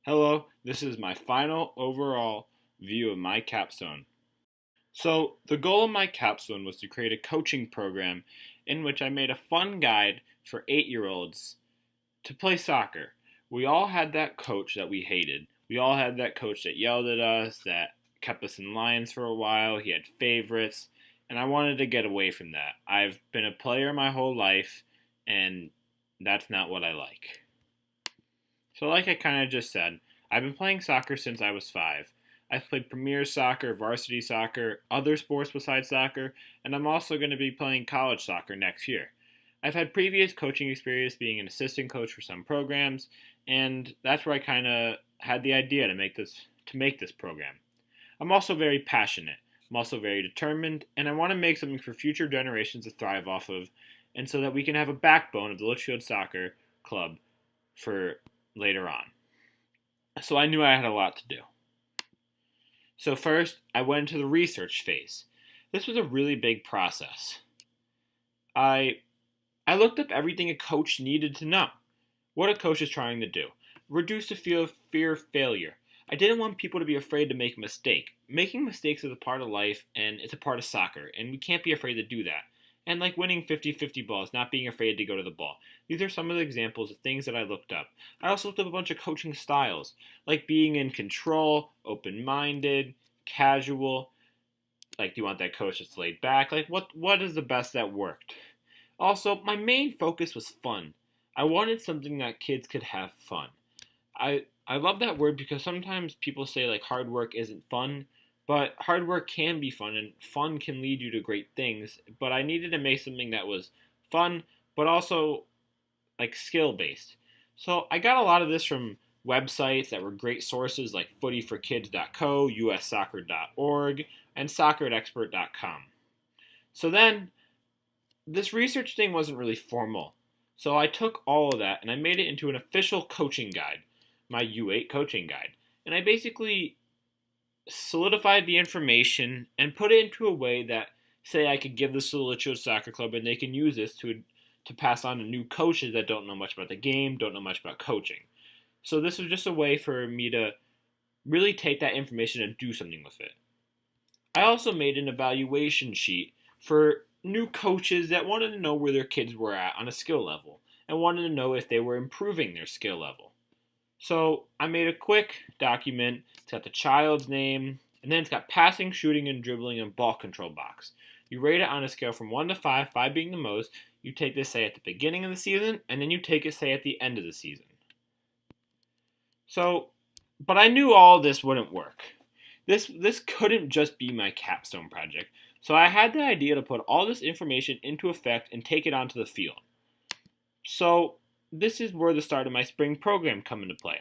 Hello, this is my final overall view of my capstone. So, the goal of my capstone was to create a coaching program in which I made a fun guide for 8-year-olds to play soccer. We all had that coach that we hated. We all had that coach that yelled at us, that kept us in lines for a while. He had favorites, and I wanted to get away from that. I've been a player my whole life, and that's not what I like. So, like I kind of just said, I've been playing soccer since I was 5. I've played premier soccer, varsity soccer, other sports besides soccer, and I'm also going to be playing college soccer next year. I've had previous coaching experience being an assistant coach for some programs, and that's where I kind of had the idea to make this program. I'm also very passionate. I'm also very determined, and I want to make something for future generations to thrive off of, and so that we can have a backbone of the Litchfield Soccer Club for later on. So I knew I had a lot to do. So first, I went into the research phase. This was a really big process. I I looked up everything a coach needed to know. What a coach is trying to do. Reduce the fear of failure. I didn't want people to be afraid to make a mistake. Making mistakes is a part of life and it's a part of soccer, and we can't be afraid to do that. And like winning 50-50 balls, not being afraid to go to the ball. These are some of the examples of things that I looked up. I also looked up a bunch of coaching styles, like being in control, open minded, casual. Like, do you want that coach that's laid back? Like, what is the best that worked? Also, my main focus was fun. I wanted something that kids could have fun. I love that word because sometimes people say like hard work isn't fun, but hard work can be fun and fun can lead you to great things. But I needed to make something that was fun, but also like skill based. So I got a lot of this from websites that were great sources like footyforkids.co, ussoccer.org, and soccerexpert.com. So then this research thing wasn't really formal. So I took all of that and I made it into an official coaching guide, my U8 coaching guide. And I basically solidified the information and put it into a way that, say, I could give this to the Litchfield Soccer Club and they can use this to pass on to new coaches that don't know much about the game, don't know much about coaching. So this was just a way for me to really take that information and do something with it. I also made an evaluation sheet for new coaches that wanted to know where their kids were at on a skill level and wanted to know if they were improving their skill level. So I made a quick document. It's got the child's name, and then it's got passing, shooting, and dribbling and ball control box. You rate it on a scale from 1 to 5, 5 being the most. You take this, say, at the beginning of the season, and then you take it, say, at the end of the season. So, but I knew all this wouldn't work. This couldn't just be my capstone project. So I had the idea to put all this information into effect and take it onto the field. So this is where the start of my spring program come into play.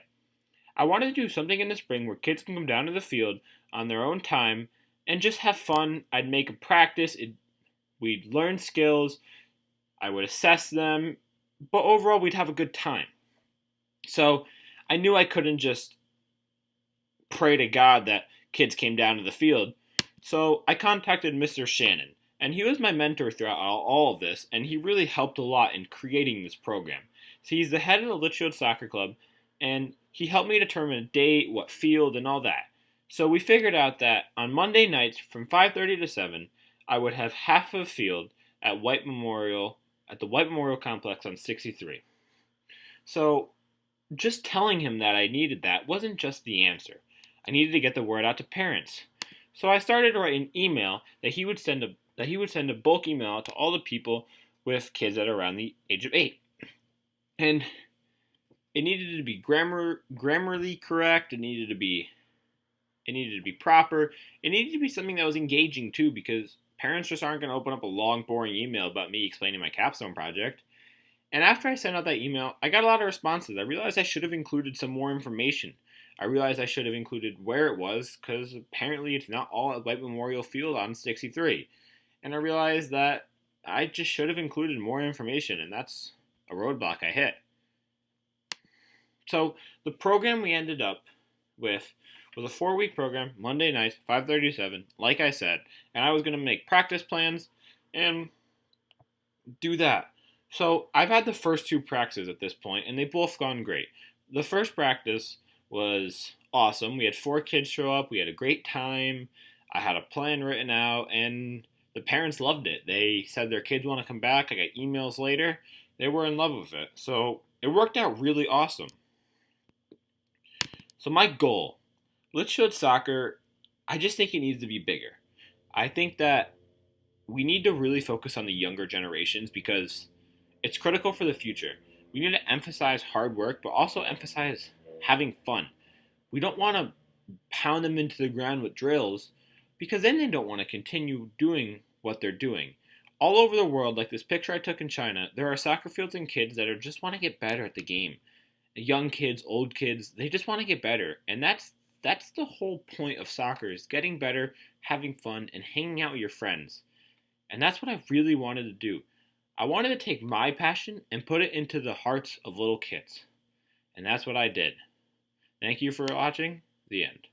I wanted to do something in the spring where kids can come down to the field on their own time and just have fun. I'd make a practice. We'd learn skills. I would assess them. But overall, we'd have a good time. So I knew I couldn't just pray to God that kids came down to the field. So I contacted Mr. Shannon, and he was my mentor throughout all of this, and he really helped a lot in creating this program. So he's the head of the Litchfield Soccer Club, and he helped me determine a date, what field, and all that. So we figured out that on Monday nights from 5:30 to 7, I would have half of a field at at the White Memorial Complex on 63. So just telling him that I needed that wasn't just the answer. I needed to get the word out to parents. So I started to write an email that he would send a bulk email out to all the people with kids that are around the age of 8. And it needed to be grammarly correct, it needed to be proper. It needed to be something that was engaging too, because parents just aren't going to open up a long, boring email about me explaining my capstone project. And after I sent out that email, I got a lot of responses. I realized I should have included some more information. I realized I should have included where it was, because apparently it's not all at White Memorial Field on 63. And I realized that I just should have included more information, and that's a roadblock I hit. So the program we ended up with was a 4-week program, Monday nights, 5:37, like I said, and I was going to make practice plans and do that. So I've had the first 2 practices at this point, and they've both gone great. The first practice was awesome. We had 4 kids show up. We had a great time. I had a plan written out, and the parents loved it. They said their kids want to come back. I got emails later. They were in love with it. So it worked out really awesome. So my goal, Litchfield Soccer, I just think it needs to be bigger. I think that we need to really focus on the younger generations because it's critical for the future. We need to emphasize hard work, but also emphasize having fun. We don't want to pound them into the ground with drills because then they don't want to continue doing what they're doing. All over the world, like this picture I took in China, there are soccer fields and kids that are just want to get better at the game. Young kids, old kids, they just want to get better. And that's the whole point of soccer is getting better, having fun, and hanging out with your friends. And that's what I really wanted to do. I wanted to take my passion and put it into the hearts of little kids. And that's what I did. Thank you for watching. The end.